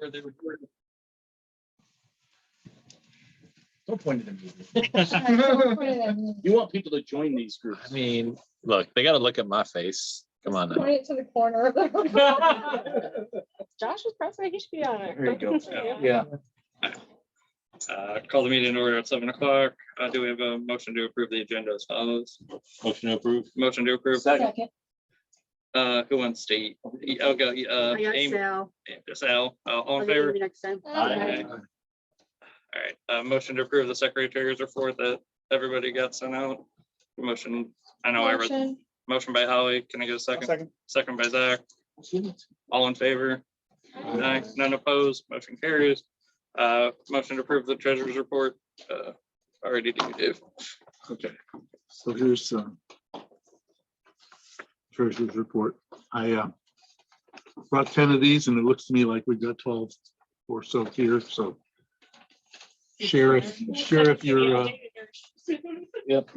Or they record. Don't point it at me. You want people to join these groups. I mean, look, they got to look at my face. Come on now. Point it to the corner of the. Josh is president, he should be on it. There you go. Yeah. Call the meeting in order at 7 o'clock. Do we have a motion to approve the agenda as follows? Motion to approve. Motion to approve. Second. Who wants to eat? I'll go. I got Amy, Sal. Sal, all I'll in get favor? Amy next time. Aye. All right, motion to approve the secretary's report that everybody got sent out. Motion, I know I read, Motion. motion by Holly. Can I get a second? Second by Zach. All in favor? Aye. None opposed, motion carries. Motion to approve the treasurer's report. Already did you, Dave? Okay, so here's treasurer's report. I brought 10 of these and it looks to me like we've got 12 or so here, so sheriff, you're Yep.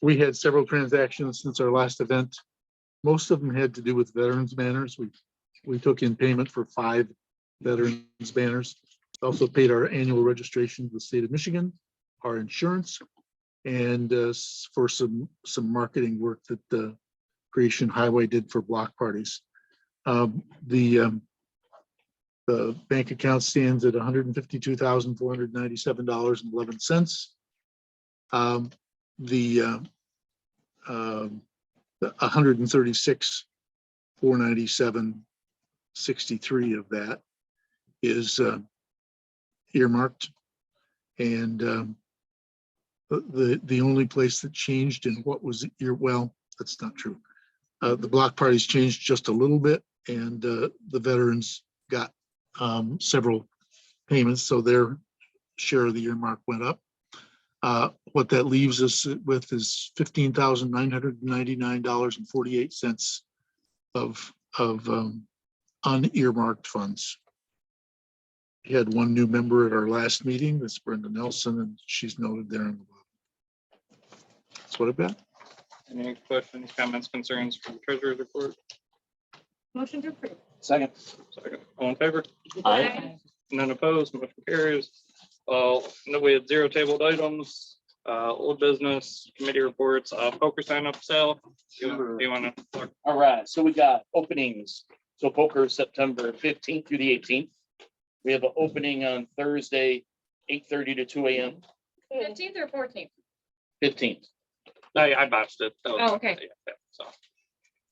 we had several transactions since our last event. Most of them had to do with veterans banners. We took in payment for 5 veterans banners. Also paid our annual registration to the state of Michigan, our insurance, and for some marketing work that the Creation Highway did for block parties. The bank account stands at $152,497.11. The 136,497.63 of that is earmarked, and the only place that changed in what was well, that's not true. The block parties changed just a little bit, and the veterans got several payments, so their share of the earmark went up. What that leaves us with is $15,999.48 of unearmarked funds. We had one new member at our last meeting. That's Brenda Nelson, and she's noted there in the book. That's what I've got. Any questions, comments, concerns from the treasurer's report? Motion to approve. Second. Second, all in favor? Aye. None opposed, motion carries. No, we had 0 tabled items, old business, committee reports, poker sign up sale. Do you want to? All right, so we got openings. So poker is September 15th through the 18th. We have an opening on Thursday, 8:30 to 2 a.m. 15th or 14th? 15th. I botched it. That was- Oh, okay. yeah, so,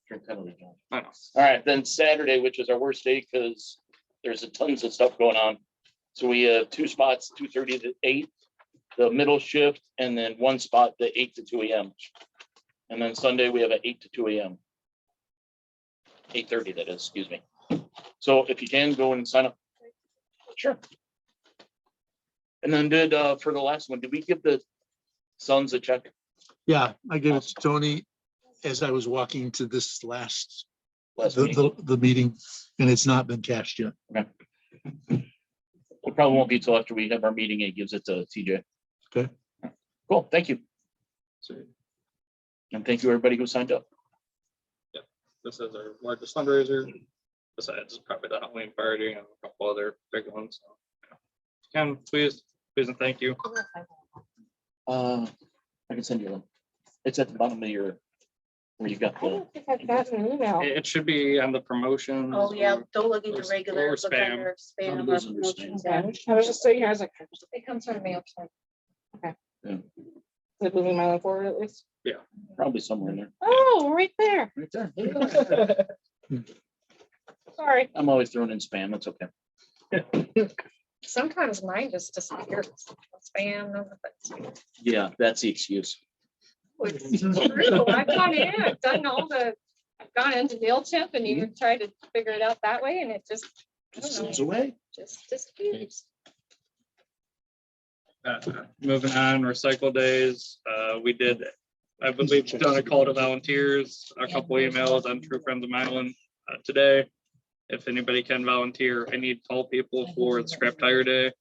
Drink penalty, John. I know. All right, then Saturday, which is our worst day because there's tons of stuff going on. So we have 2 spots, 2:30 to 8, the middle shift, and then 1 spot, the 8 to 2 a.m. And then Sunday, we have an 8 to 2 a.m. 8:30, that is, excuse me. So if you can go and sign up. Sure. And then for the last one, did we give the Suns a check? Yeah, I gave it to Tony as I was walking to this Last meeting? the meeting, and it's not been cashed yet. It probably won't be till after we have our meeting. It gives it to TJ. Okay. Cool, thank you. And thank you, everybody who signed up. This is our largest fundraiser. Besides probably the Halloween party and a couple other big ones. So, yeah. Ken, please and thank you. I can send you one. It's at the bottom of your, where you got I the, don't think I've gotten an email. It should be on the promotions. Oh, yeah, or- don't look in your or regular, look spam. on your spam. None of or those under promotions. Yeah, I was just saying, it comes from the mail. Okay. Yeah. Is it moving my line forward at least? probably somewhere in there. Oh, right there. Right there. Sorry. I'm always throwing in spam. That's okay. Sometimes mine just disappears. Spam. Yeah, that's the excuse. It's true. I've gone in, I've done I've gone into MailChimp and even tried to figure it out that way and it just, I Just don't know, slips away. just disappears. Moving on, recycle days. We did, I believe, done a call to volunteers, a couple emails on True Friends of Milan today. If anybody can volunteer, I need tall people for the scrap tire day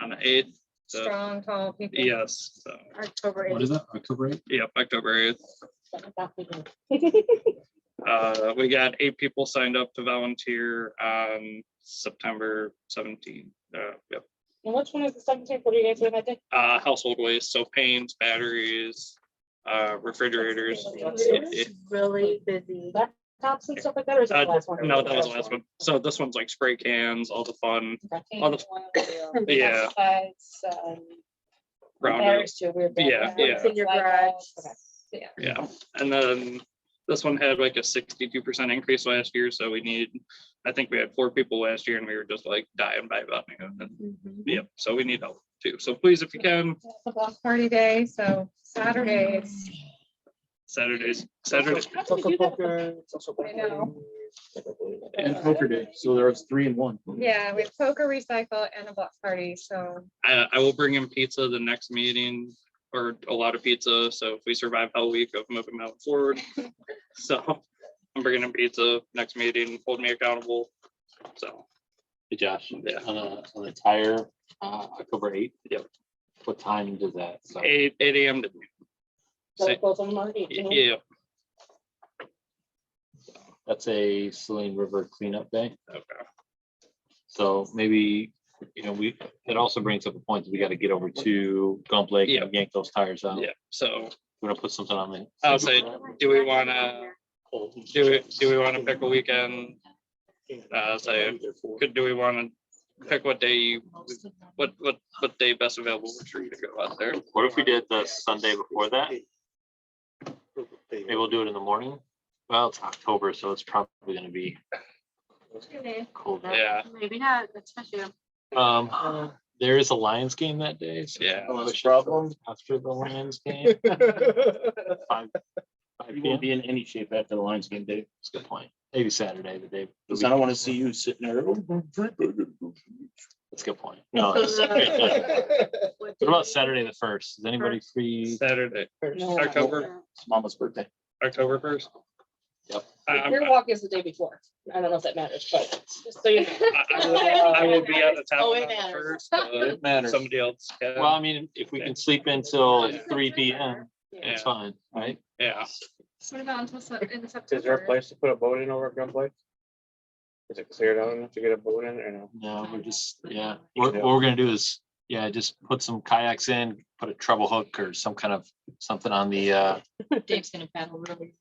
on the 8th. So, Strong, tall people. yes. So, October What is 8th. that? October 8th? yep, October 8th. We got 8 people signed up to volunteer on September 17th. Yep. And which one is the 17th? What are you guys doing that day? Household waste, so paints, batteries, refrigerators. It's really busy. Laptops and stuff like that, or is that the last one? No, that was the last one. So this one's like spray cans, all the fun, all the yeah. round. Batteries too. We're Yeah, yeah. It's in your garage. Yeah. Yeah, and then this one had like a 62% increase last year, so we need, I think we had 4 people last year and we were just like dying by about it. And, yep, so we need help too. So please, if you can, It's a block party day, so Saturdays. Saturdays. How do we do that? I know. And poker day, so there was 3 in 1. Yeah, we have poker, recycle, and a block party, so I will bring in pizza the next meeting, or a lot of pizza, so if we survive Hell Week of moving Mountain forward. So I'm bringing in pizza next meeting, hold me accountable, so. Hey Josh, Yeah. on the tire, October 8th. Yep. What time does that start? 8 a.m. to. So both of them are 18. Yeah, That's a Saline River cleanup day. okay, So maybe, it also brings up a point that we got to get over to Gump Lake and yank those tires out. yeah, so We're gonna put something on the. I would say, do we wanna pick a weekend? Do we wanna pick what day, what day best available for you to go out there? What if we did the Sunday before that? Maybe we'll do it in the morning. Well, it's October, so it's probably gonna be cold. Yeah, Maybe not, especially. There is a Lions game that day. So yeah. Problem. after the Lions game. 5 You p.m. won't be in any shape after the Lions game, Dave. That's a good point. Maybe Saturday, the day. Because I don't want to see you sitting there. That's a good point. No. What about Saturday the 1st? Is anybody free? Saturday, October, It's Mama's birthday. October 1st. Yep. Your walk is the day before. I don't know if that matters, but just so you know. I will be out of town Oh, it on the matters. 1st, but It matters. somebody else can. Well, I mean, if we can sleep until 3 p.m., Yeah. it's fine, right? Yeah, what about until in Is there a September? place to put a boat in over at Gun Place? Is it cleared out enough to get a boat in or no? No, we're just, what we're gonna do is, just put some kayaks in, put a treble hook or some kind of something on the, Dave's gonna paddle really.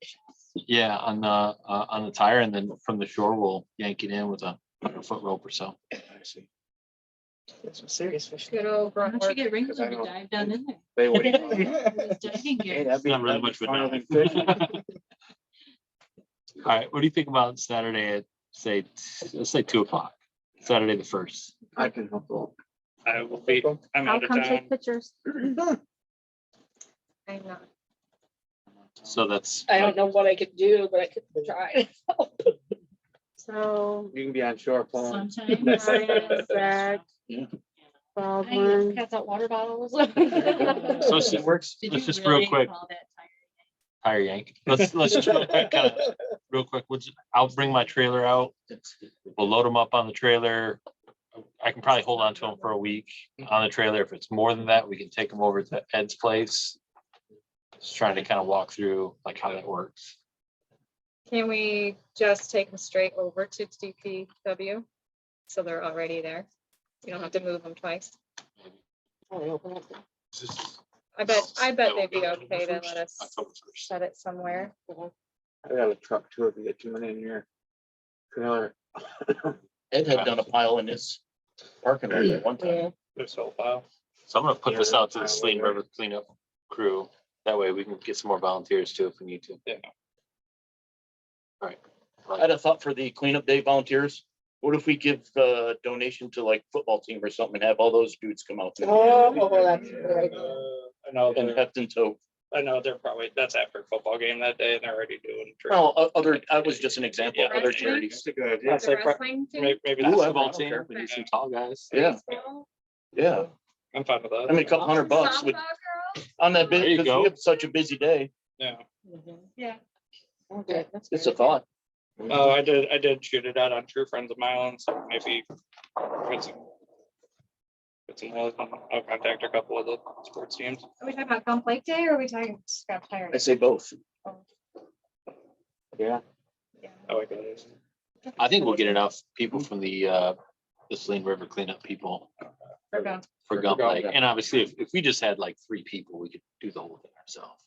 on the tire, and then from the shore, we'll yank it in with a 100-foot rope or so. I see. It's some serious fish. Good old Why don't you Brentwood. get Ringo Because I to know- dive down in there? They would. With his diving Hey, gear. that'd be Not really that'd be much of a funner dive. than fishing. All right, what do you think about Saturday at, let's say 2 o'clock, Saturday the 1st? I can help out. I will be, I'm I'll out of come town. take pictures. I'm not. So that's. I don't know what I could do, but I could try. So. You can be on shore pulling. Sometime. Ryan, Zach, Yeah. Baldwin. Got that water bottles. So let's just, Works. let's just real quick, tire yank. Let's just real quick, I'll bring my trailer out. We'll load them up on the trailer. I can probably hold on to them for a week on the trailer. If it's more than that, we can take them over to Ed's place. Just trying to kind of walk through like how that works. Can we just take them straight over to DPW? So they're already there. You don't have to move them twice. I bet they'd be okay to let us October 1st. set it somewhere. I got a truck too if you get too many in your trailer. Ed had done a pile in his parking lot at one time. Yeah. This whole file. So I'm gonna put this out to the Saline River cleanup crew. That way we can get some more volunteers too if we need to. Yeah. All right. I had a thought for the cleanup day volunteers. What if we give a donation to like football team or something and have all those dudes come out? Oh, that's a good idea. I know, And Hefton tow. they're probably, that's after football game that day and they're already doing. Well, I was just an example of other charities. That's a good idea. Yes, The they pro- wrestling team? Maybe Ooh, that's, I Football don't team, care. we need some tall guys. Yeah, Baseball? yeah. I'm fine with I that. mean, a couple $100 would, Softball girls? on that bit, There you because go. we have such a busy day. Yeah. Yeah. Okay, that's It's a good. thought. Oh, I did shoot it out on True Friends of Milan, so maybe I'll contact a couple of the sports teams. Are we talking about Gump Lake Day or are we talking scrap tire? I say both. Yeah. I like that. I think we'll get enough people from the Saline River cleanup people We're gone. for Gump Lake. And obviously, if we just had like 3 people, we could do the whole thing ourselves.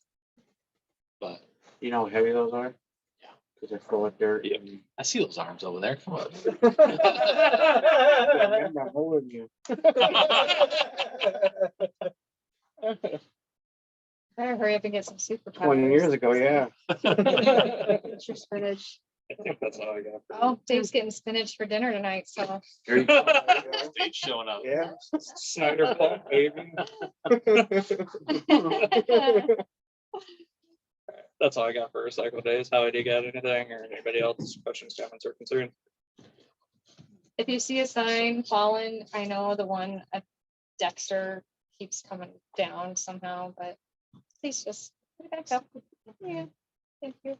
But You know how heavy those are? Yeah. Cause they're full of dirt. Yeah. I see those arms over there. Come on. I'm not holding you. Better hurry up and get some superpowers. 20 years ago, yeah. Get your spinach. I think that's all I got. Oh, Dave's getting spinach for dinner tonight, so. There you go. Stage showing up. Yeah. Snyder Club, baby. That's all I got for recycle days. How do you got anything or anybody else questions, comments or concerns? If you see a sign fallen, I know the one at Dexter keeps coming down somehow, but please just put it back up. Yeah, thank you.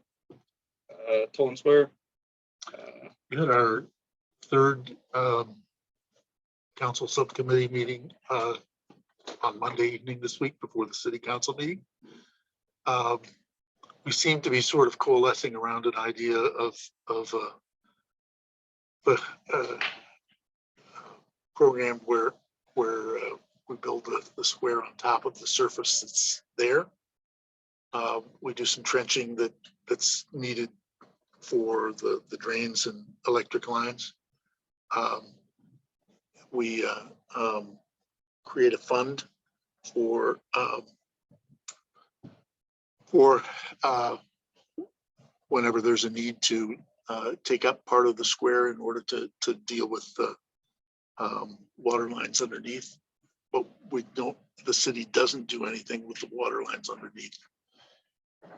Toll Square. We had our third council subcommittee meeting on Monday evening this week before the city council meeting. We seem to be sort of coalescing around an idea of the program where we build the square on top of the surface that's there. We do some trenching that's needed for the drains and electric lines. We create a fund for whenever there's a need to take up part of the square in order to deal with the water lines underneath. But the city doesn't do anything with the water lines underneath.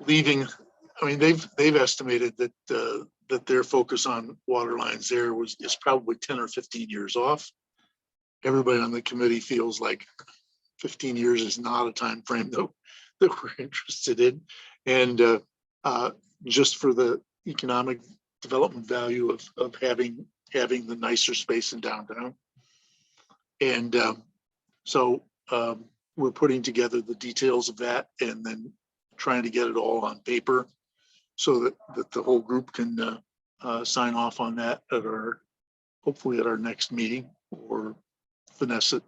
They've estimated that their focus on water lines there is probably 10 or 15 years off. Everybody on the committee feels like 15 years is not a time frame that we're interested in. And just for the economic development value of having the nicer space in downtown. And so we're putting together the details of that and then trying to get it all on paper so that the whole group can sign off on that hopefully at our next meeting, or finesse it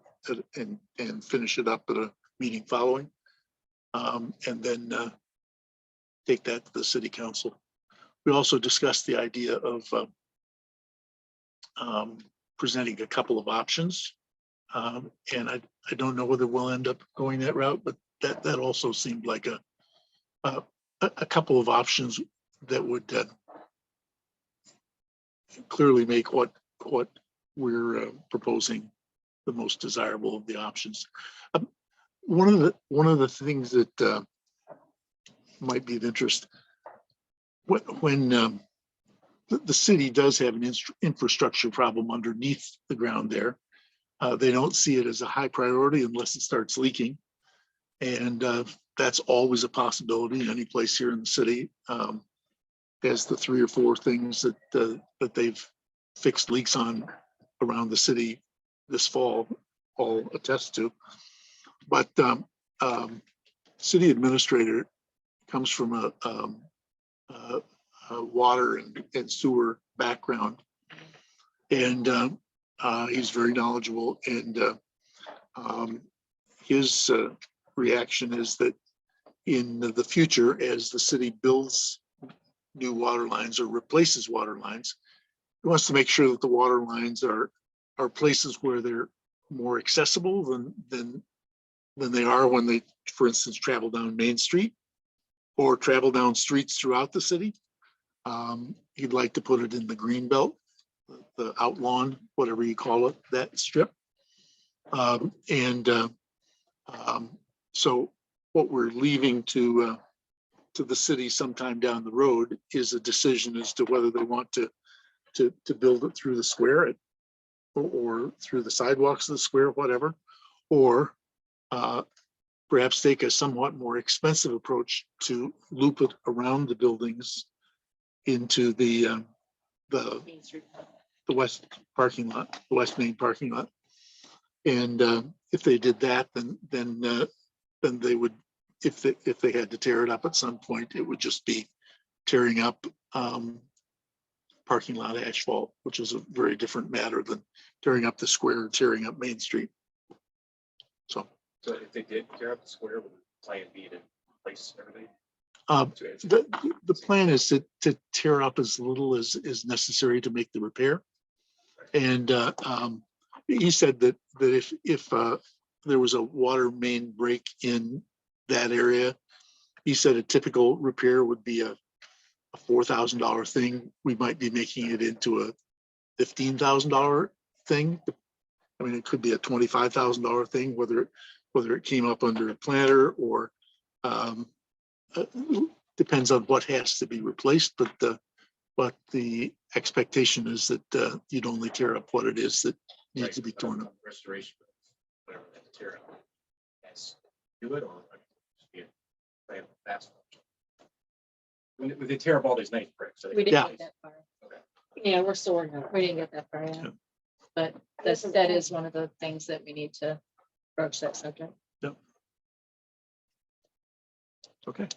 and finish it up at a meeting following. And then take that to the city council. We also discussed the idea of presenting a couple of options. And I don't know whether we'll end up going that route, but that also seemed like a couple of options that would clearly make what we're proposing the most desirable of the options. One of the things that might be of interest, when the city does have an infrastructure problem underneath the ground there, they don't see it as a high priority unless it starts leaking. And that's always a possibility. Any place here in the city has the 3 or 4 things that they've fixed leaks on around the city this fall, all attest to. But city administrator comes from a water and sewer background, and he's very knowledgeable. And his reaction is that in the future, as the city builds new water lines or replaces water lines, he wants to make sure that the water lines are places where they're more accessible than they are when they, for instance, travel down Main Street or travel down streets throughout the city. He'd like to put it in the green belt, the outlawn, whatever you call it, that strip. So what we're leaving to the city sometime down the road is a decision as to whether they want to build it through the square or through the sidewalks of the square, whatever, or perhaps take a somewhat more expensive approach to loop it around the buildings into the west parking lot, the west main parking lot. And if they did that, then they would, if they had to tear it up at some point, it would just be tearing up parking lot asphalt, which is a very different matter than tearing up the square, or tearing up Main Street. So So if they did tear up the square, would the plan be to place everything? the plan is to tear up as little as is necessary to make the repair. And he said that if there was a water main break in that area, he said a typical repair would be a $4,000 thing. We might be making it into a $15,000 thing. I mean, it could be a $25,000 thing, whether it came up under a planter or depends on what has to be replaced. But the expectation is that you'd only tear up what it is that needs to be torn up. Restoration, whatever, they have to tear it up. Yes. Do it or just be a plan of asphalt. When they tear up all these nice bricks. so they- We Yeah. didn't get that far. Yeah, we're still working on it. We didn't get that far yet. Yeah. But that is one of the things that we need to broach that subject. Okay.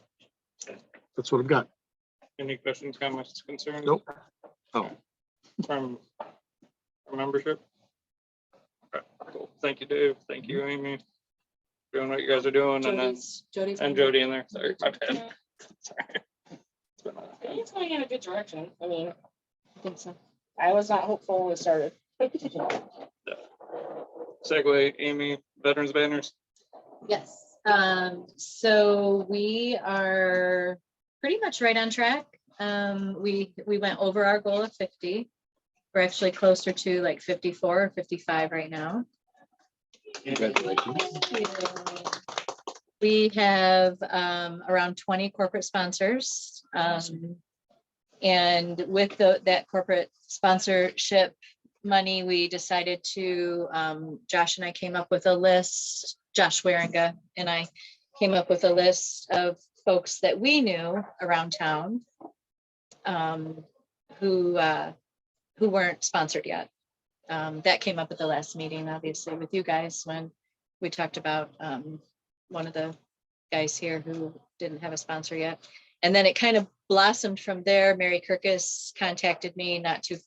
That's what I've got. Any questions, comments, concerns? Nope. Oh, From membership? Okay, cool. Thank you, Dave. Thank you, Amy. Doing what you guys are doing, and then, Jody's. and Jody in there. Sorry, my bad. Sorry. It's been a long time. It's going in a good direction. I mean, I think so. I was not hopeful when it started. Segue, Amy, veterans banners. Yes, so we are pretty much right on track. We went over our goal of 50. We're actually closer to like 54 or 55 right now. We have around 20 corporate sponsors. And with that corporate sponsorship money, we decided to, Josh and I came up with a list, Josh Waringa and I came up with a list of folks that we knew around town who weren't sponsored yet. That came up at the last meeting, obviously, with you guys when we talked about one of the guys here who didn't have a sponsor yet. And then it kind of blossomed from there. Mary Kirkus contacted me not too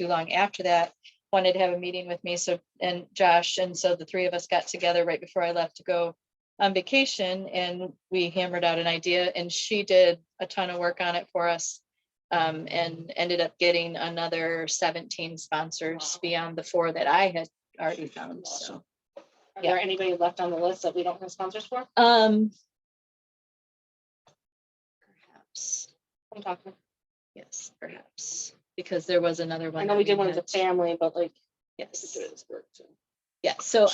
long after that, wanted to have a meeting with me. So, and Josh, and so the three of us got together right before I left to go on vacation, and we hammered out an idea, and she did a ton of work on it for us. And ended up getting another 17 sponsors beyond the 4 that I had already found. So Are there anybody left on the list that we don't have sponsors for? Perhaps, I'm talking. yes, perhaps, because there was another one. I know that we did one as a had. family, but like. Yes, It's work too. yeah, so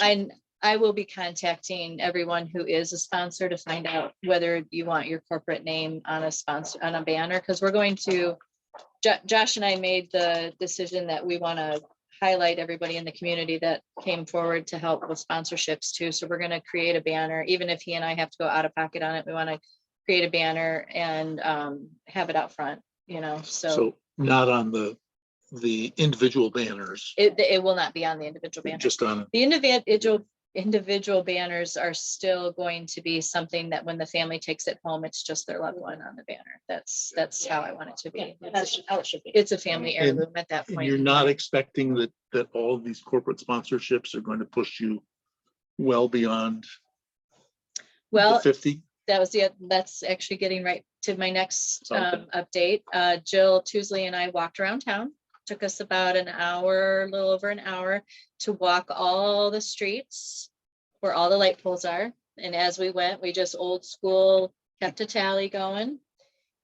I will be contacting everyone who is a sponsor to find out whether you want your corporate name on a sponsor, on a banner, because we're going to, Josh and I made the decision that we want to highlight everybody in the community that came forward to help with sponsorships too. So we're going to create a banner, even if he and I have to go out of pocket on it. We want to create a banner and have it out front, you know, so not on the individual banners, it will not be on the individual banner. just on, The individual banners are still going to be something that when the family takes it home, it's just their loved one on the banner. That's how I want it to be. That's how it should be. It's a family And- heirloom at that and point. you're in not time. expecting that all of these corporate sponsorships are going to push you well beyond the Well, 50. that's actually getting right to my next Okay. update. Jill Tousley and I walked around town. Took us about an hour, a little over an hour, to walk all the streets where all the light poles are. And as we went, we just old school kept a tally going.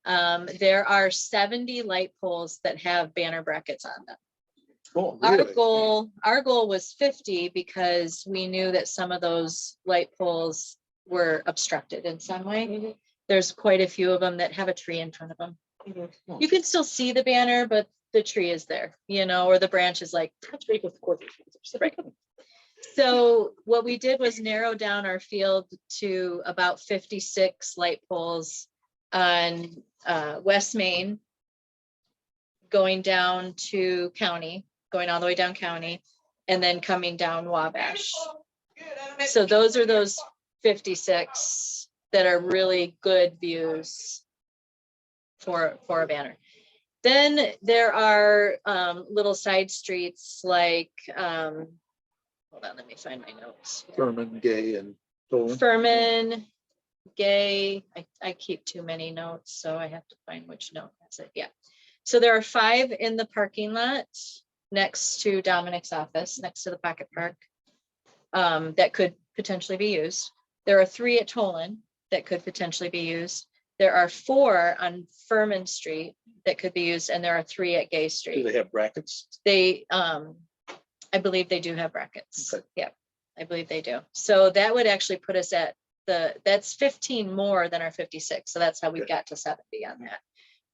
There are 70 light poles that have banner brackets on them. Oh, Our goal was 50 because we knew that some of those light poles were obstructed in some way. There's quite a few of them that have a tree in front of them. You can still see the banner, but the tree is there, you know, or the branch is like, Touch base with the court. right. So what we did was narrow down our field to about 56 light poles on West Main, going down to County, going all the way down County, and then coming down Wabash. So those are those 56 that are really good views for a banner. Then there are little side streets like, hold on, let me find my notes. here. Furman, Gay and Dolan. Furman, Gay, I keep too many notes, so I have to find which note that's it. Yeah. So there are 5 in the parking lot next to Dominic's office, next to the pocket park, that could potentially be used. There are 3 at Tolan that could potentially be used. There are 4 on Furman Street that could be used, and there are 3 at Gay Do Street. they have brackets? They, I believe they do have brackets. Okay. Yep, I believe they do. So that would actually put us at that's 15 more than our 56. So that's how we Okay. got to 70 on that.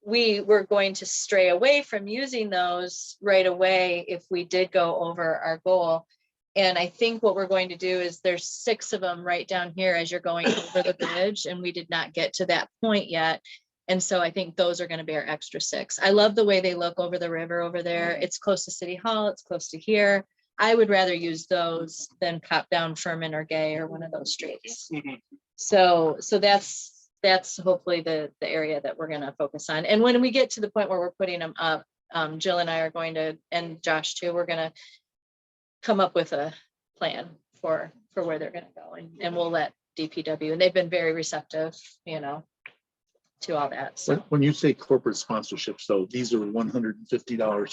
We were going to stray away from using those right away if we did go over our goal. And I think what we're going to do is there's 6 of them right down here as you're going over the bridge, and we did not get to that point yet. And so I think those are going to be our extra 6. I love the way they look over the river over there. It's close to City Hall. It's close to here. I would rather use those than pop down Furman or Gay or one of those streets. Mhm. So that's hopefully the area that we're going to focus on. And when we get to the point where we're putting them up, Jill and I are going to, and Josh too, we're going to come up with a plan for where they're going to go, and we'll let DPW, and they've been very receptive, to all that. So When you say corporate sponsorships, though, these are $150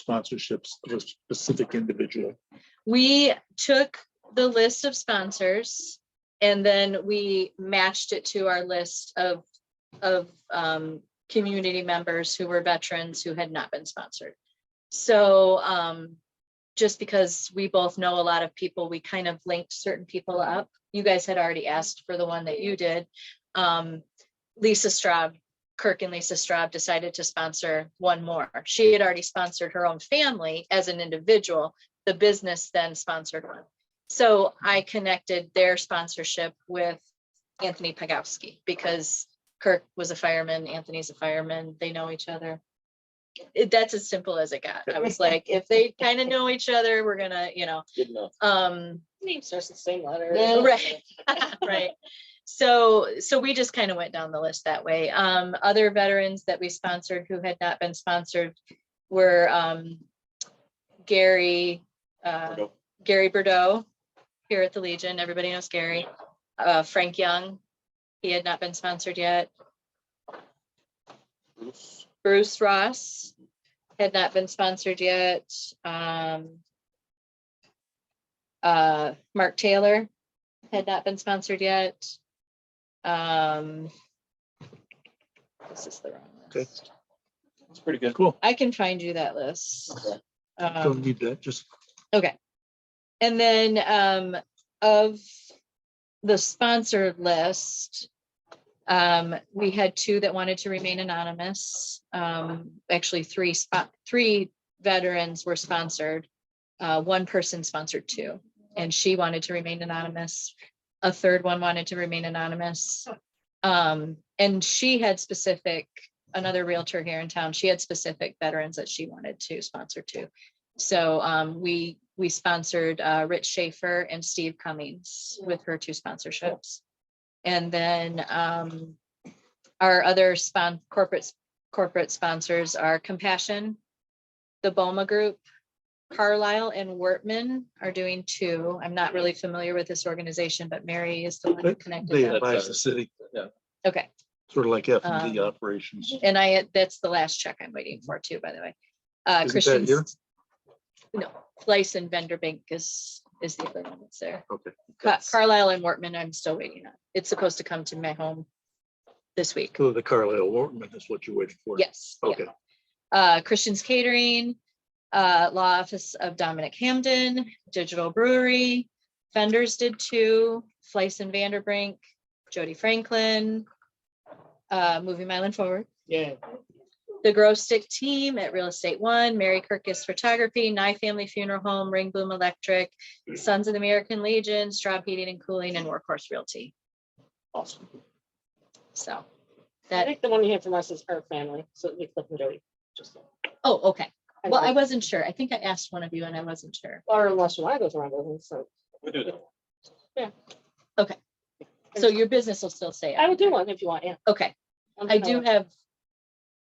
sponsorships of a specific individual. we took the list of sponsors and then we matched it to our list of community members who were veterans who had not been sponsored. So just because we both know a lot of people, we kind of linked certain people up. You guys had already asked for the one that you did. Lisa Straub, Kirk and Lisa Straub decided to sponsor one more. She had already sponsored her own family as an individual. The business then sponsored one. So I connected their sponsorship with Anthony Pagowski because Kirk was a fireman, Anthony's a fireman, they know each other. That's as simple as it got. I was like, if they kind of know each other, we're gonna, Good enough. Name starts with the same letter. right, right. So we just kind of went down the list that way. Other veterans that we sponsored who had not been sponsored were Gary Bordeaux here at the Legion. Everybody knows Gary. Frank Young, he had not been sponsored yet. Bruce Ross had not been sponsored yet. Mark Taylor had not been sponsored yet. This is the wrong list. It's pretty good. Cool. I can find you that list. Don't need that, just. Okay. And then of the sponsored list, we had 2 that wanted to remain anonymous. Actually, 3 veterans were sponsored. 1 person sponsored 2, and she wanted to remain anonymous. A 3rd one wanted to remain anonymous. And she had another realtor here in town, she had specific veterans that she wanted to sponsor too. So we sponsored Rich Schaefer and Steve Cummings with her 2 sponsorships. And then our other corporate sponsors are Compassion, the Boma Group, Carlisle and Wortman are doing 2. I'm not really familiar with this organization, but Mary is the one who connected They them. advise the city, Okay. sort of like F&D operations. And that's the last check I'm waiting for too, by the way. Isn't that Christian, here? no, Slice and Vendor Bank is the other one that's there. Okay. Carlisle and Wortman, I'm still waiting on. It's supposed to come to my home this week. So the Carlisle Workman is what you're waiting for. Yes. yeah. Okay. Christian's Catering, Law Office of Dominic Hamden, Digital Brewery, Vendors did 2, Fleiss and Vanderbrink, Jody Franklin, Moving Milan Forward. Yeah. The Grow Stick Team at Real Estate One, Mary Kirkus Photography, Nye Family Funeral Home, Ring Boom Electric, Sons of the American Legion, Straub Heating and Cooling, and Workhorse Realty. Awesome. So I that, think the one you have from us is our family, so we Cliff and Jody. Just oh, okay. Well, I wasn't sure. I think I asked one of you and I wasn't sure. or unless you want to go through my business, so We do that. So your business will still stay I on. would do one if you want, yeah. Okay, I'm I gonna- do have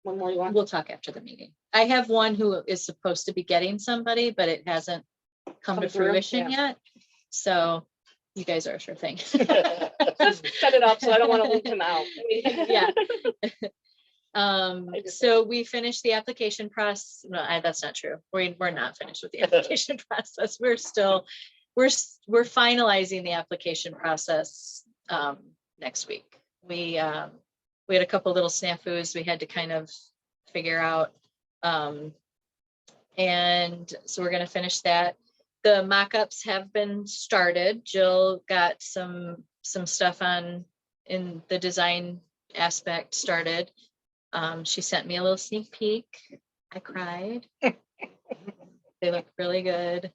One more you want? We'll talk after the meeting. I have one who is supposed to be getting somebody, but it hasn't come to Come through, fruition yeah. yet. So you guys are a sure thing. Set it up, so I don't want to leave him out. Yeah. I just- So we finished the application process. No, that's not true. We're not finished with the application process. We're still, we're finalizing the application process next week. We had a couple little snafus we had to kind of figure out. And so we're gonna finish that. The mock-ups have been started. Jill got some stuff in the design aspect started. She sent me a little sneak peek. I cried. They look really good.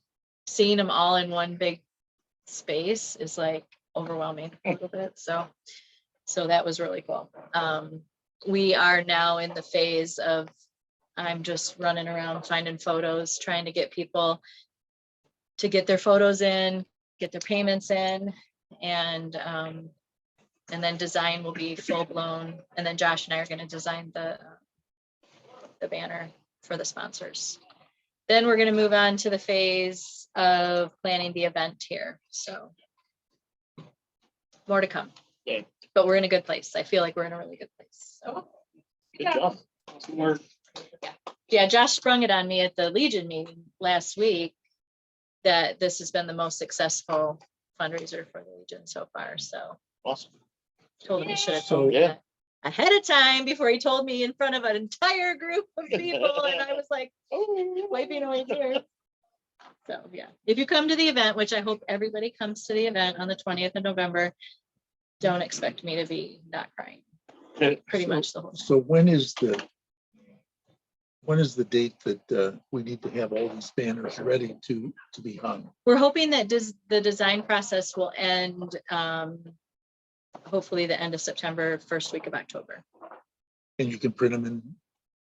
Seeing them all in one big space is like overwhelming a little bit. So that was really cool. We are now in the phase of, I'm just running around finding photos, trying to get people to get their photos in, get their payments in, and then design will be full blown. And then Josh and I are going to design the banner for the sponsors. Then we're going to move on to the phase of planning the event here. So more to come. Yeah. But we're in a good place. I feel like we're in a really good place. So, Good job. yeah, Josh sprung it on me at the Legion meeting last week that this has been the most successful fundraiser for the Legion so far. So Awesome. told him he should have So- told me Yeah. that ahead of time before he told me in front of an entire group of people. And I was like, oh, wiping away tears. So yeah, if you come to the event, which I hope everybody comes to the event on the 20th of November, don't expect me to be not crying pretty much the whole time. So when is the date that we need to have all these banners ready to be hung? We're hoping that the design process will end hopefully the end of September, first week of October. And you can print them in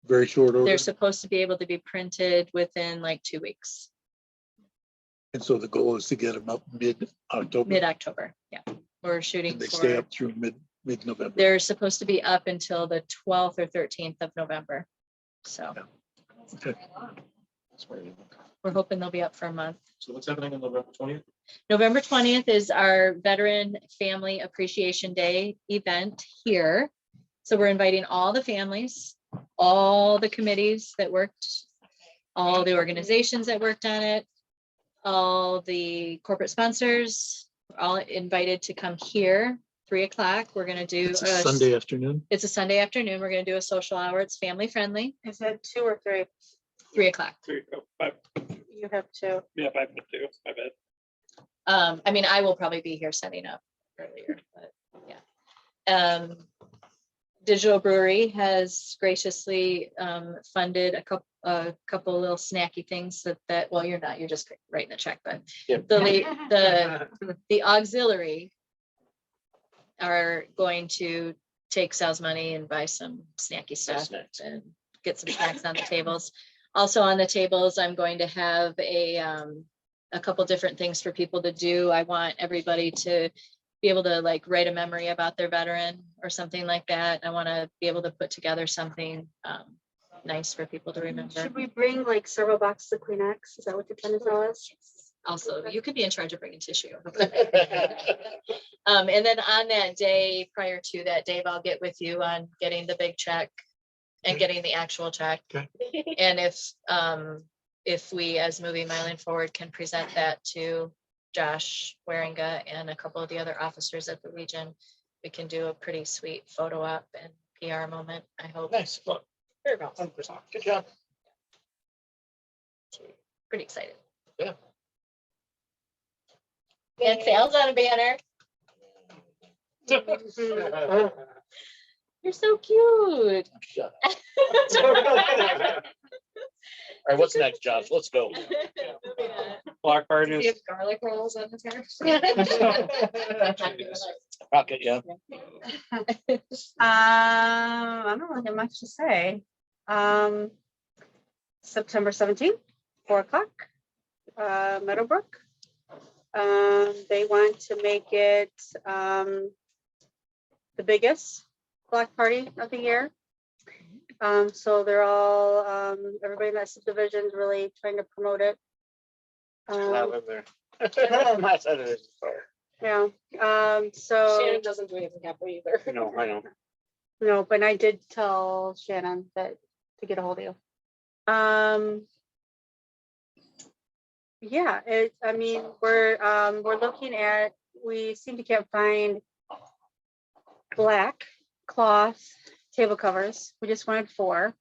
very short order? They're supposed to be able to be printed within like 2 weeks, And so the goal is to get them up mid-October? mid-October. Yeah, we're shooting And they stay for, up through mid-November? they're supposed to be up until the 12th or 13th of November. So Okay. we're hoping they'll be up for a month. So what's happening on November 20th? November 20th is our Veteran Family Appreciation Day event here. So we're inviting all the families, all the committees that worked, all the organizations that worked on it, all the corporate sponsors, all invited to come here, 3 o'clock. We're gonna do It's a Sunday afternoon? It's a Sunday afternoon. We're gonna do a social hour. It's family friendly, Is it 2 or 3? 3 o'clock. 5, You have 2. yeah, 5 to 2, my bad. I mean, I will probably be here setting up earlier, but yeah. Digital Brewery has graciously funded a couple little snacky things that well, you're not, you're just writing a check, but Yep. the auxiliary are going to take sales money and buy some snacky stuff snacks. and get some snacks on the tables. Also on the tables, I'm going to have a couple different things for people to do. I want everybody to be able to like write a memory about their veteran or something like that. I want to be able to put together something nice for people to remember. Should we bring like several boxes of Kleenex? Is that what you're trying to tell us? Also, you could be in charge of bringing tissue. And then on that day, prior to that, Dave, I'll get with you on getting the big check and getting the actual check. Okay. And if we, as Moving Milan Forward, can present that to Josh Waringa and a couple of the other officers at the Legion, we can do a pretty sweet photo op and PR moment, I hope. Nice. Look, Very well. 100%. Good job. Pretty excited. Yeah. And sales on a banner. You're so cute. Shut up. All right, what's next, Josh? Let's go. Block Do parties. you have garlic rolls on the table? Rocket, yeah. I don't really have much to say. September 17th, 4 o'clock, Meadowbrook. They want to make it the biggest block party of the year. So they're all, everybody in that subdivision is really trying to promote it. I Um, live there. My subdivision, sorry. yeah, Shannon so, doesn't do anything happy either. No, I know. no, but I did tell Shannon that to get a hold of you. Yeah, I mean, we're looking at, we seem to can't find black cloth table covers. We just wanted 4.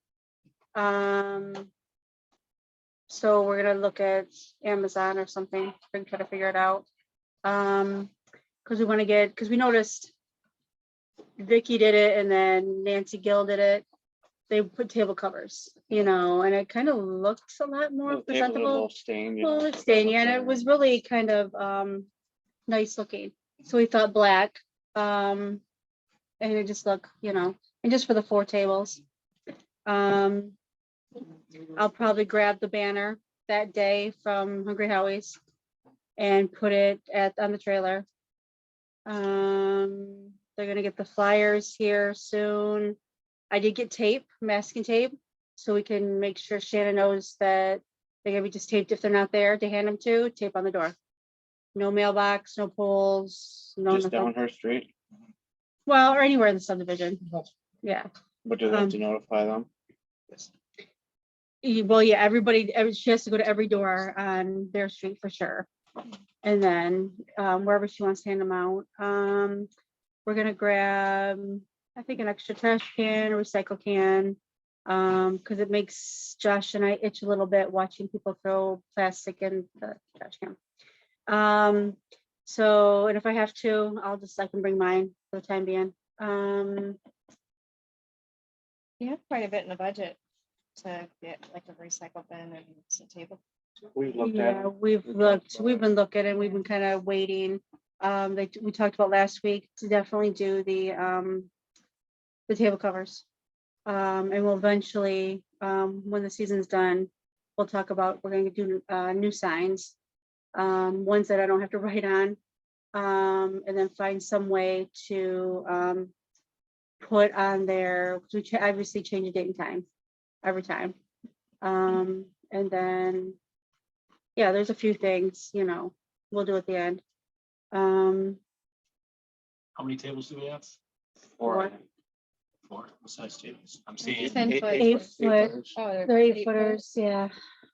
So we're gonna look at Amazon or something and try to figure it out. Because we want to get, because we noticed Vicky did it and then Nancy Gill did it. They put table covers, and it kind of looks a lot more The table's a presentable. little stained, you know, Well, it's stained, yeah, and it was really kind of nice looking. So we thought black. And it just look, and just for the 4 tables. I'll probably grab the banner that day from Hungry Howie's and put it on the trailer. They're gonna get the flyers here soon. I did get tape, masking tape, so we can make sure Shannon knows that they're gonna be just taped if they're not there to hand them to, tape on the door. No mailbox, no poles, no just nothing. down her street. Well, or anywhere in the subdivision. Yeah. But do they have to notify them? Well, yeah, she has to go to every door on their street for sure. And then wherever she wants to hand them out. We're gonna grab, I think, an extra trash can, a recycle can. Because it makes Josh and I itch a little bit watching people throw plastic in the trash can. So, and if I have to, I can bring mine for the time being. You have quite a bit in the budget to get like a recycle bin and some table. We looked at Yeah, it. we've been looking and we've been kind of waiting. We talked about last week to definitely do the table covers. And we'll eventually, when the season's done, we'll talk about, we're gonna do new signs. Ones that I don't have to write on. And then find some way to put on there, we obviously change the date and time every time. And then, yeah, there's a few things, we'll do at the end. How many tables do we have? Four. 4. What size tables? I'm seeing, 10 foot. 8 foot, Oh, they're 8 footers, yeah.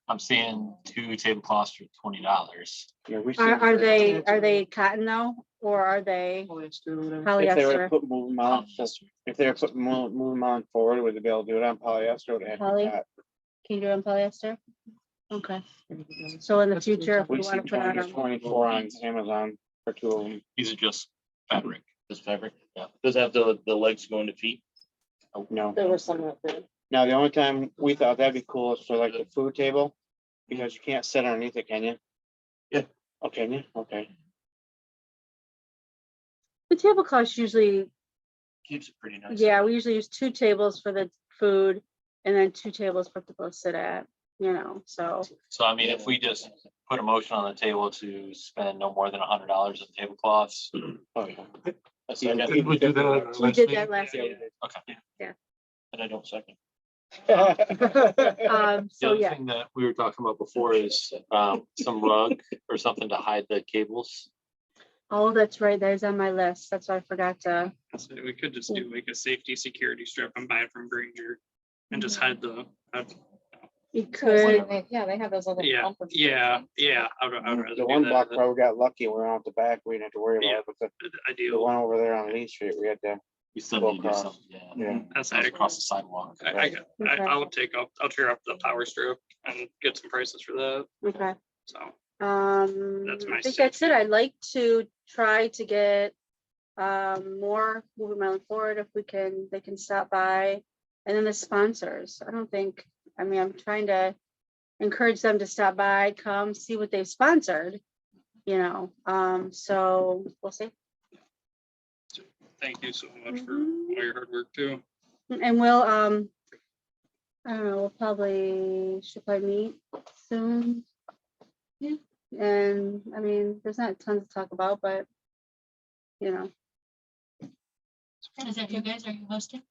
I'm seeing 2 tablecloths for $20. Yeah, we Are they cotton though, or are they If they were to polyester? put, move them on, if they were putting, move them on forward, would they be able to do it on polyester? Or they have to Poly? be cotton? Can you do it on polyester? Okay. So in the future, if we We want see to put it 20 on. 24 on Amazon for 2 of them. These are just fabric. This fabric, yeah. Does it have the legs going to feet? No. There were some out there. Now, the only time we thought that'd be cool is for like the food table, because you can't sit underneath it, can you? Yeah. Oh, can you? Okay. The tablecloths usually, Keeps it pretty nice. yeah, we usually use 2 tables for the food and then 2 tables for people to sit at, so. So I mean, if we just put a motion on the table to spend no more than $100 on tablecloths. Oh, yeah. A second. Did we do that? at our We last did meeting? that last Yeah, we week. did. Okay. And I don't second. The So other yeah, thing that we were talking about before is some rug or something to hide the cables. oh, that's right, that is on my list, that's why I forgot to. So we could just do like a safety security strip and buy it from Granger and just hide You could, Yeah, they have those little. yeah, bumper yeah, strips. yeah. I'd rather The do one that. block where we got lucky, we were out the back, we didn't have to worry Yeah. about it, but the Ideal. one over there on Lee Street, we had to, You still Go need to do across. something, yeah. yeah. That's Goes across the sidewalk. Okay. I'll tear up the power strip and get some prices for that. okay. So I my think that's it. I'd like to try to get more moving Milan forward if we can, they can stop by. And then the sponsors, I'm trying to encourage them to stop by, come see what they've sponsored, so we'll see. thank you so much for all your hard work too. And we'll, I don't know, should probably meet soon. Yeah, and there's not tons to talk about, but Is that you guys? Are you hosting?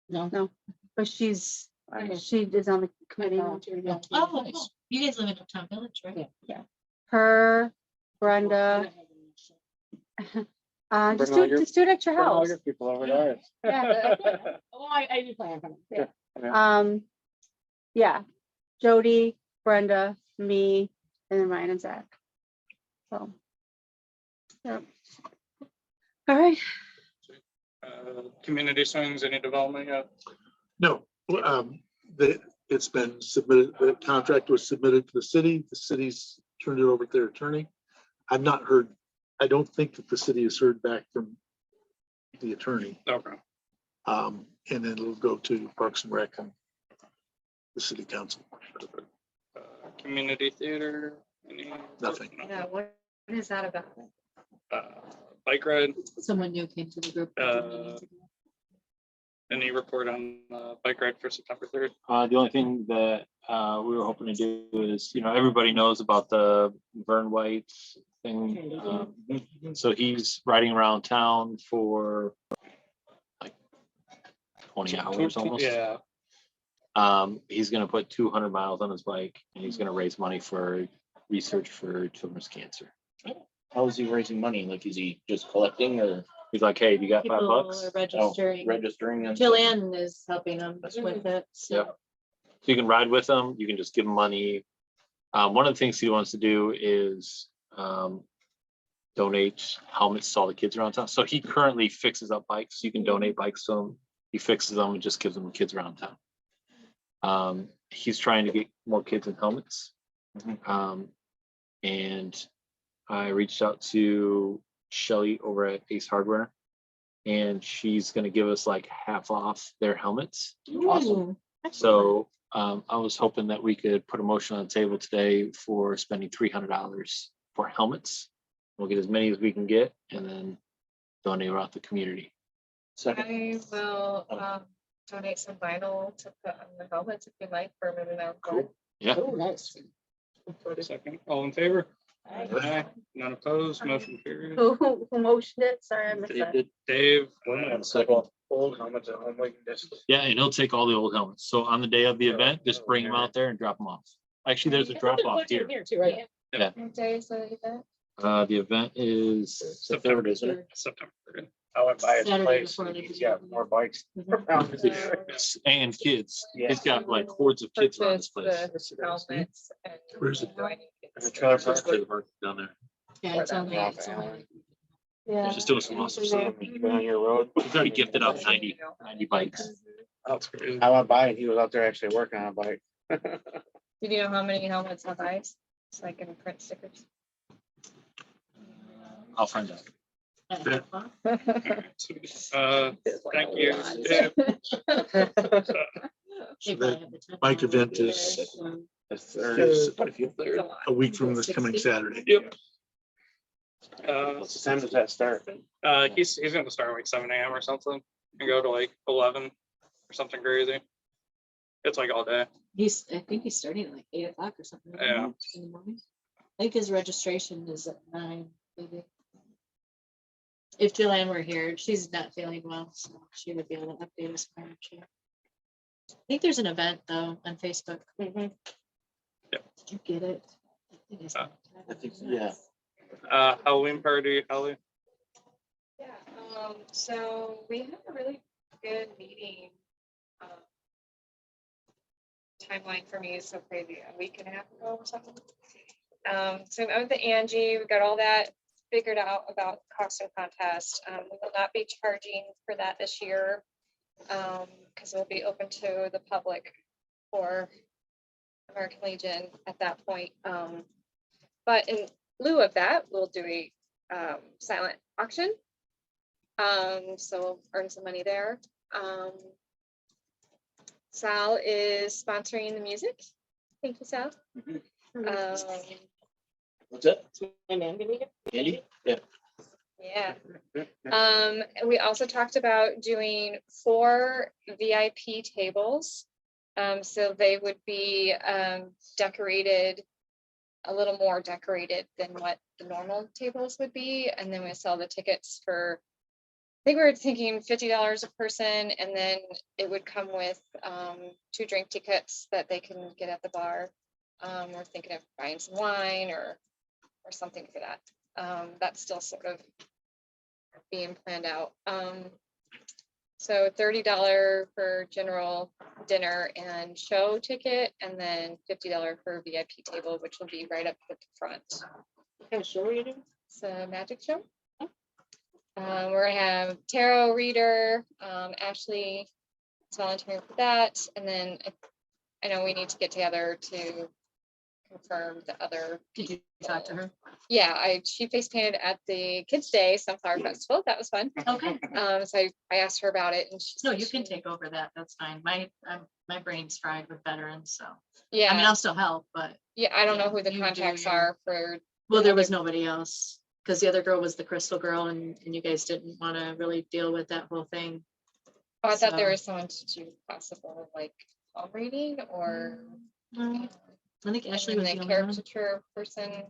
No. No. but she is on the committee. Oh, you guys live in Uptown Village, right? Her, Brenda, Bring all your- just do it at your Bring all house. your people over to ours. Yeah. Oh, I do plan on it. Yeah, Jody, Brenda, me, and then Ryan and Zach. So. Yeah. All right, Community swings, any development yet? No, it's been submitted, the contract was submitted to the city's turned it over to their attorney. I've not heard, I don't think that the city has heard back from the attorney. Okay. And then it'll go to Parks and Rec and the city council. Community theater, any? Nothing. Yeah, what is that about? Bike ride, Someone new came to the group. any report on bike ride for September 3rd? The only thing that we were hoping to do is, everybody knows about the Vern White thing. So he's riding around town for like 20 hours almost. Yeah, He's gonna put 200 miles on his bike and he's gonna raise money for research for children's cancer. How is he raising money? Like, is he just collecting or He's like, hey, you got People $5? are So registering. registering? And Jillian is helping them with it. So. Yep. you can ride with him. You can just give him money. One of the things he wants to do is donate helmets to all the kids around town. So he currently fixes up bikes. You can donate bikes to him. He fixes them and just gives them to kids around town. He's trying to get more kids in helmets. And I reached out to Shelly over at Ace Hardware, and she's going to give us like half off their helmets. Awesome. So I was hoping that we could put a motion on the table today for spending $300 for helmets. We'll get as many as we can get and then donate around the community. I will donate some vinyl to put on the helmets if you like for moving out. Cool. Yeah. Oh, nice. Second, all in favor? Aye. None opposed, motion carried. Who motioned it? Sorry, I missed Dave that. did. Dave, Old helmets at home, we can just. Yeah, and he'll take all the old helmets. So on the day of the event, just bring them out there and drop them off. Actually, there's a drop off here. Here too, right? What day is the event? The event is The third, isn't it? September 3rd. I went by his Saturday place, before and the he's got beginning. more bikes. Mhm. around his- and kids. Yeah. He's got like hordes of kids around this Purchase place. the helmets and Where's it? do I need to There's a get trailer some- park. Down there. Yeah, it's only, it's only. Yeah. Just doing some awesome stuff. You've been on your road. He's already gifted out 90 bikes. That's crazy. I went by and he was out there actually working on a bike. Do you know how many helmets have eyes? So I can print stickers. I'll find out. Thank you. Dave. So that bike event is a week from this coming Saturday. Yep. What time does that start? He's gonna start like 7 a.m. or something and go to like 11 or something crazy. It's like all day. I think he's starting at like 8 o'clock or something. Yeah. In the morning. I think his registration is at 9, maybe. If Jillian were here, she's not feeling well, so she would be able to update us more. I think there's an event though on Facebook. Mhm. Yep. Did you get it? I think it's not. I think, yeah. Halloween party, Holly. Yeah, so we had a really good meeting. Timeline for me is so crazy, a week and a half ago or something. So I met with Angie, we got all that figured out about costume contest. We will not be charging for that this year. Because it will be open to the public for American Legion at that point. But in lieu of that, we'll do a silent auction. So we'll earn some money there. Sal is sponsoring the music. Thank you, Sal. What's that? And Andy? Andy? Yeah. Yeah. We also talked about doing 4 VIP tables. So they would be decorated, a little more decorated than what the normal tables would be. And then we sell the tickets for think we were thinking $50 a person, and then it would come with 2 drink tickets that they can get at the bar. We're thinking of buying some wine or something for that. That's still sort of being planned out. So $30 for general dinner and show ticket, and then $50 for VIP table, which will be right up at the front. What kind of show are you doing? It's a magic show. We're gonna have tarot reader, Ashley is volunteering for that, and then I know we need to get together to confirm the other. Did you talk to her? Yeah, she face painted at the Kids Day Sunflower Festival. That was fun. Okay. So I asked her about it, and she No, said you can she- take over that. That's fine. My brain's fried with veterans, so. I mean, Yeah, I'll still help, but, yeah, I don't know who the you do contacts your- are for. well, there was nobody else. Because the other girl was the crystal girl and you guys didn't want to really deal with that whole thing. Oh, I thought there So- was someone to do possible like call reading or. I think Ashley and was the the only one. caricature person.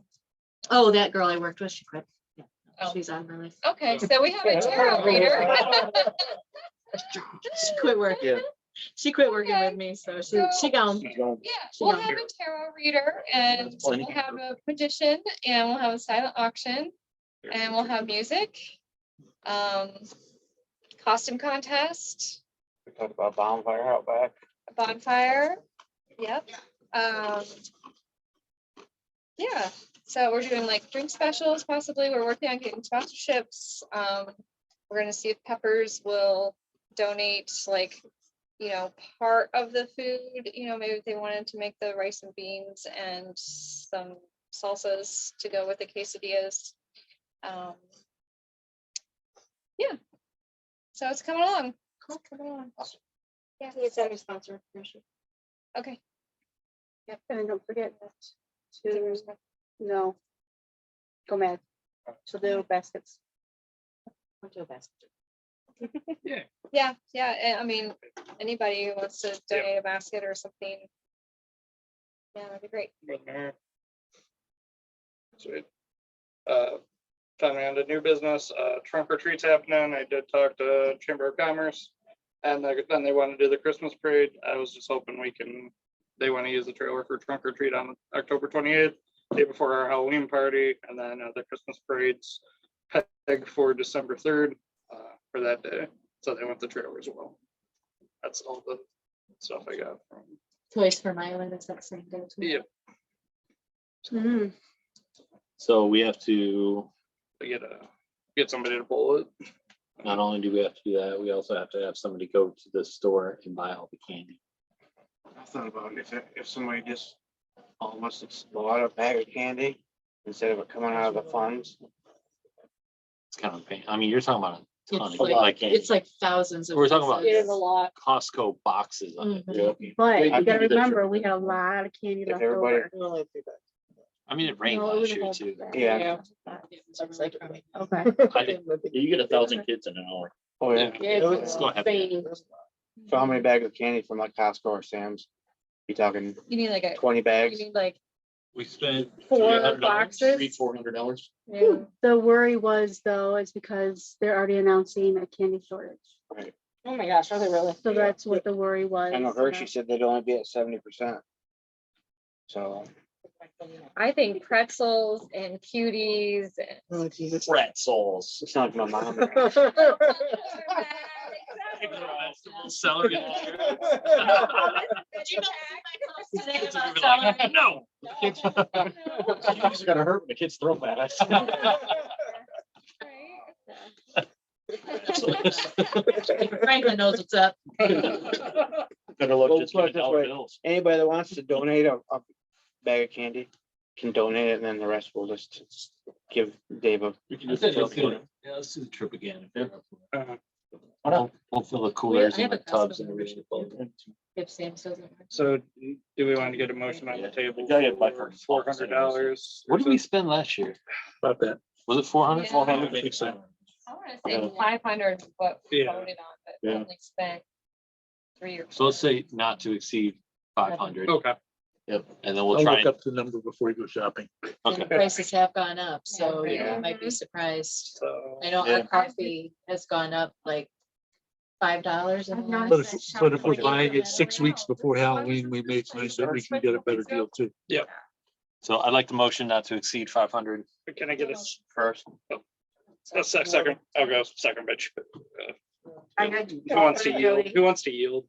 Oh, that girl I worked with, she quit. Yeah, Oh. she's out of my life. Okay, so we have a tarot reader. She quit working. Yeah. She quit working Okay. with me, so she gone. Yeah, we'll have a tarot reader, and Plenty. we'll have a magician, and we'll have a silent auction, and we'll have music. Costume contest, We talked about bonfire out back. a bonfire, yep. Yeah, so we're doing like drink specials possibly. We're working on getting sponsorships. We're gonna see if Peppers will donate like, part of the food, maybe if they wanted to make the rice and beans and some salsas to go with the quesadillas. Yeah, so it's coming along. It's coming along. Yeah, It's every sponsor information. okay. And then don't forget to, no. Go mad. So do baskets. I'll do a basket. Yeah, and I mean, anybody who wants to donate a basket or something. Yeah, that'd be great. Sweet. Finally on to new business, trunk or treats happening. I did talk to Chamber of Commerce. And then they want to do the Christmas parade. I was just hoping they want to use the trailer for trunk or treat on October 28th, day before our Halloween party, and then the Christmas parade's pegged for December 3rd for that day. So they want the trailer as well. That's all the stuff I got from. Toys for Milan is that same day too. Yep. Mhm. So we have to, We get somebody to pull it. not only do we have to do that, we also have to have somebody go to the store and buy all the candy. I thought about if somebody just all wants to bought a bag of candy instead of it coming out of the funds. It's kind of a pain. I mean, you're talking about a ton It's of like, like candy. it's like thousands of. We're talking about- It pieces. is a lot. Costco boxes of it. Mhm. But Wait, you I gotta can do that remember, for- we had a lot of candy If left everybody- over. I mean, it rained No, it last was a year whole too. bag. Yeah. It's like, Okay. I did- You get 1,000 kids in an hour. Oh, yeah. yeah, Let's go ahead. it's So how many bags of candy from like Costco or Sam's? You talking You need like 20 you bags? need like We spent Four $300. boxes? $400. Yeah. The worry was though, is because they're already announcing a candy shortage. oh my gosh, are they really? So that's what the worry was. I know Hershey said they'd only be at 70%. So. I think pretzels and cuties. Oh, Jesus. Pretzels. It's not like my mom. Celery. Did you know my today Kids are about gonna be like, celery? no. You just gotta hurt when the kids throw them at us. Franklin knows what's up. Better luck Well, just put getting it this dollar way. bills. Anybody that wants to donate a bag of candy can donate it, and then the rest will just give Dave a. We can just let's do it. Yeah, let's do the trip again. We'll fill the I coolers have and a the tubs Costco and everything. membership. If Sam's doesn't. work. So do we want to get a motion on the table? Yeah, yeah, by far. $400. What did we spend last year? About that. Was it 400? Yeah. 400, maybe so. I want to say 500 is what we Yeah. voted on, but Yeah. only spent 3 or. So let's say not to exceed 500. Okay. Yep, and then I'll we'll try. look up the number before you go shopping. Okay. Prices have gone up, so you Yeah. might be surprised. So, I know Yeah. our coffee has gone up like $5 in the I've But last. if we're buying it 6 weeks before Halloween, we may find that we can get a better deal too. So I'd like the motion not to exceed 500. can I get First. a second? I'll go second, bitch. I got Who wants to yield? Who wants to yield?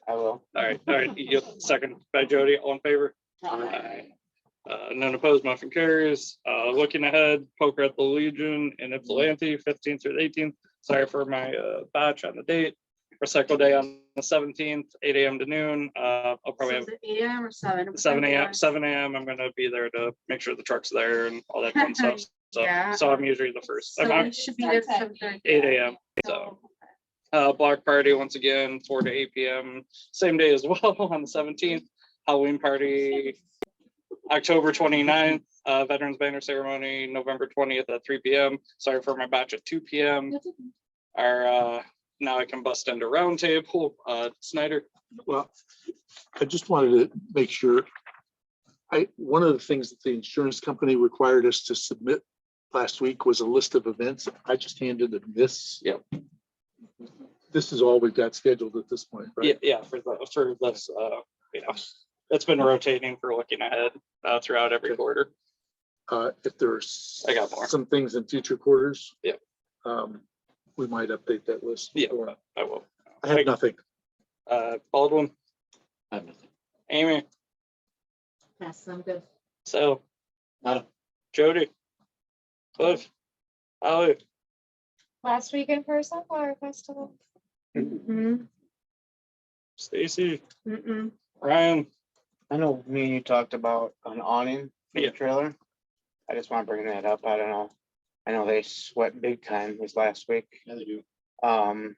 I will. All right, yield. Second by Jody, all in favor? Aye. None opposed, motion carries. Looking ahead, poker at the Legion in Ypsilanti, 15th through the 18th. Sorry for my batch on the date. Recycle day on the 17th, 8 a.m. to noon. I'll probably have 8 a.m. or 7? 7 a.m. 7 a.m. I'm gonna be there to make sure the truck's there and all that fun stuff. So, Yeah. so I'm usually the first. I'm So out we should be there at 7:30. 8 a.m. So block party once again, 4 to 8 p.m. Same day as well on the 17th. Halloween party, October 29th. Veterans Banner Ceremony, November 20th at 3 p.m. Sorry for my batch at 2 p.m. Our now I can bust into round table. Snyder. Well, I just wanted to make sure. One of the things that the insurance company required us to submit last week was a list of events. I just handed them this. Yep. This is all we've got scheduled at this point, right? Yeah, for this, it's been rotating for looking ahead throughout every quarter. If there's I got more. some things in future quarters. Yeah. We might update that list. Yeah, I will. I have nothing. Baldwin, I have nothing. Amy, Yes, I'm good. so Nada. Jody, Cliff, Holly, Last weekend for a Sunflower Festival. Mhm. Stacy, Mm-mm. Ryan. I know me and you talked about an awning for Yeah. the trailer. I just want to bring that up. I don't know. I know they sweat big time this last week. Yeah, they do. I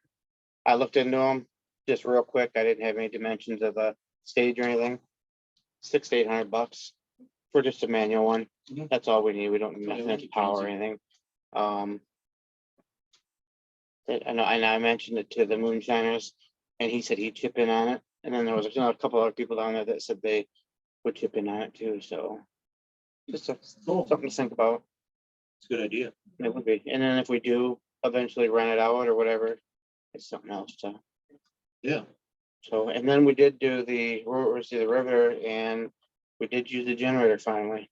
looked into them just real quick. I didn't have any dimensions of the stage or anything. $600 to $800 for just a manual one. Mhm. That's all we need. We don't need Yeah, nothing we to can power or change anything. I know, and I mentioned it to the moonshiners and he said he'd chip in on it. And then there was a couple other people down there that said they would chip in on it too, so. Just something to think about. It's a good idea. It would be, and then if we do eventually rent it out or whatever, it's something else to. Yeah. So, and then we did do the river and we did use the generator finally.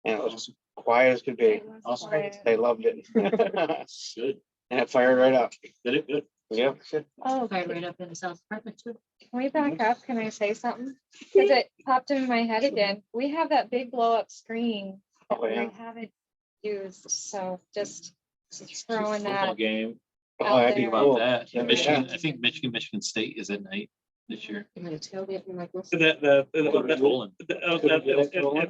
And it was quiet as could be. Awesome. They loved it. Good. And it fired right up. Did it good. Yeah. Oh, Right, right up in the south apartment too. can we back up? Can I say something? Because it popped in my head again. We have that big blow up screen that Oh, we yeah. haven't used, so just Football throwing that. game. Oh, that'd be there. Think cool. about that. Yeah. Michigan, I think Michigan State is at night this year. I'm gonna tailgate and like, It's the Rolling. 29th.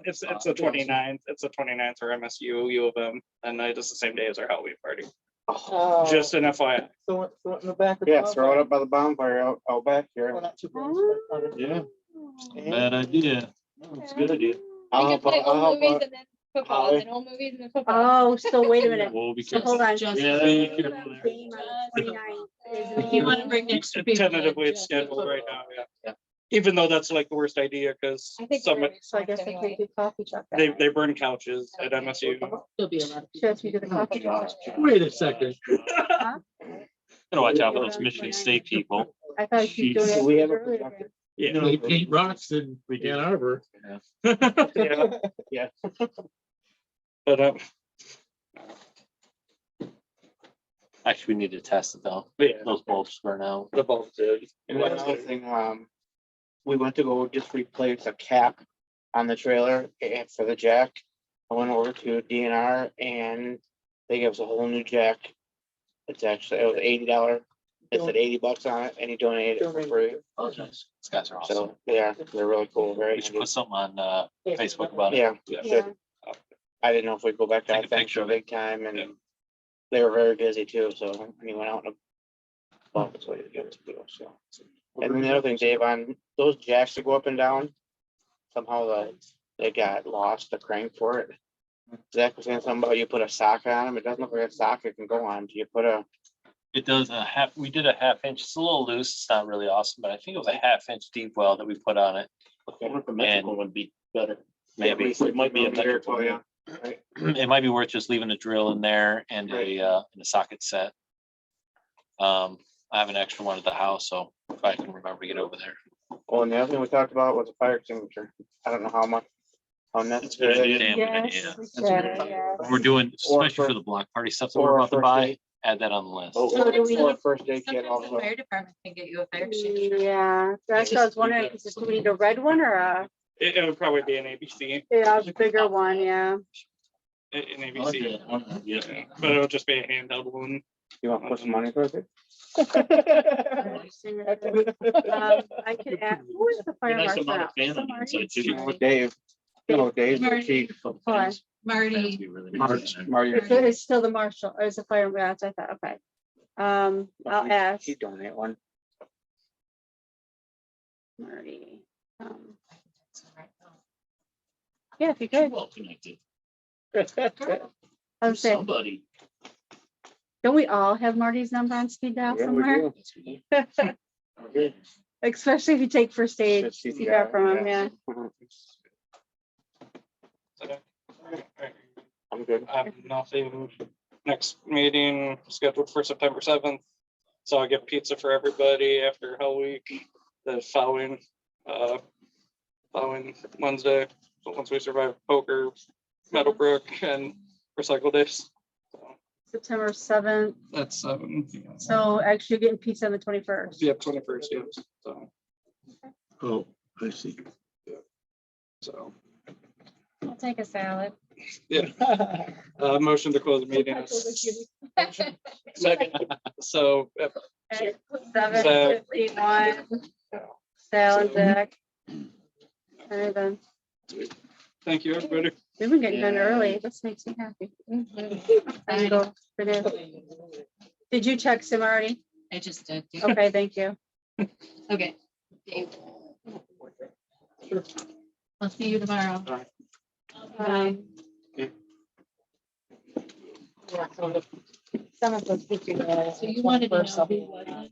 It's the 29th for MSU, U of M, and it's the same day as our Halloween party. Oh, Just an FYI. yeah, throw it up by the bonfire out back here. Yeah. Bad idea. No, it's a good idea. I'll We help could play out- I'll old help movies out. and then football, Holly. and then old movies and then football. Oh, so wait a minute. We'll be So careful. hold on. Just- Yeah, be careful there. Game on the 29th is If you want to bring extra people. Tentatively, it's just scheduled put- right now, yeah. Even though that's like the worst idea, because I think some, we're So I guess I anyway. can't do coffee truck. that they night. burn couches at MSU. There'll be a lot of. Should have to do the coffee truck. Wait a second. Gotta watch out for those Michigan State people. I thought you were doing it. We have a earlier projector. today. Yeah. They paint rocks in Ann Arbor. Yeah. But, Actually, we need to test it though. yeah, Those bulbs burn out. the bulb did. And then another thing, we went to go just replace a cap on the trailer and for the jack. I went over to DNR and they gave us a whole new jack. It was $80. It said $80 on it and he donated it for free. Oh, nice. These guys are awesome. So, yeah, they're really cool, very We should handy. put something on Facebook about it. Yeah, Yeah. should. I didn't know if we'd go back Take out a there picture for of it. big time Yeah. and they were very busy too, so he went out and. Well, that's what he got to do, so. And then the other thing, Dave, on those jacks that go up and down, somehow they got lost, the crank for it. Zach was saying something about you put a socket on them. It doesn't look like a socket can go on. Do you put a, It does we did a 1/2 inch. It's a little loose. It's not really awesome, but I think it was a 1/2 inch deep well that we put on it. Metrical would be better. Maybe. It might be a metrical. Oh, yeah. It might be worth just leaving a drill in there and and a socket set. I have an extra one at the house, so if I can remember to get over there. Oh, and the other thing we talked about was a fire extinguisher. I don't know how much, how necessary that is. Damn good idea. Yes, we That's should, great. yes. We're doing, Or especially for for- the block party stuff that or we're about to first buy, aid. add that on the list. Oh, So do we Or need, first aid kit Sometimes the also. fire department can get you a fire extinguisher. yeah, that's what I was wondering, because do we need a red one or a, It would probably be an ABC, yeah, a bigger one, yeah. an I like ABC, that one, yeah. yeah, but it would just be a handheld one. You want to put some money towards it? I could ask, who is the fire Nice marshal? amount of fan on the Somebody? inside too. No, Dave. No, Dave's the chief. Why? Marty, Marty. It's still the marshal, or is the fire, that's, I thought, okay. I'll ask He donate one. Marty. Yeah, if you could, Well connected. I was saying, Somebody. don't we all have Marty's number on speed dial Yeah, we somewhere? do. Okay. Especially if you take first aid, First aid, CPR from him, yeah. I'm good. I have nothing, next meeting scheduled for September 7th. So I'll get pizza for everybody after Hell Week, the following Wednesday. So once we survive poker, Meadowbrook and recycle days. So September 7th, that's 7. so actually you're getting pizza on the 21st. Yeah, 21st, yes, so, Oh, I see. so, I'll take a salad. yeah. Motion to close the meeting. Second. So, 7:51. Salad Jack. All right then, thank you, everybody. we've been getting done early, this makes me happy. I can go for this. Did you text him already? I just did. Okay, thank you. Okay. I'll see you tomorrow. Um, Some of those. So you wanted to know who wasn't?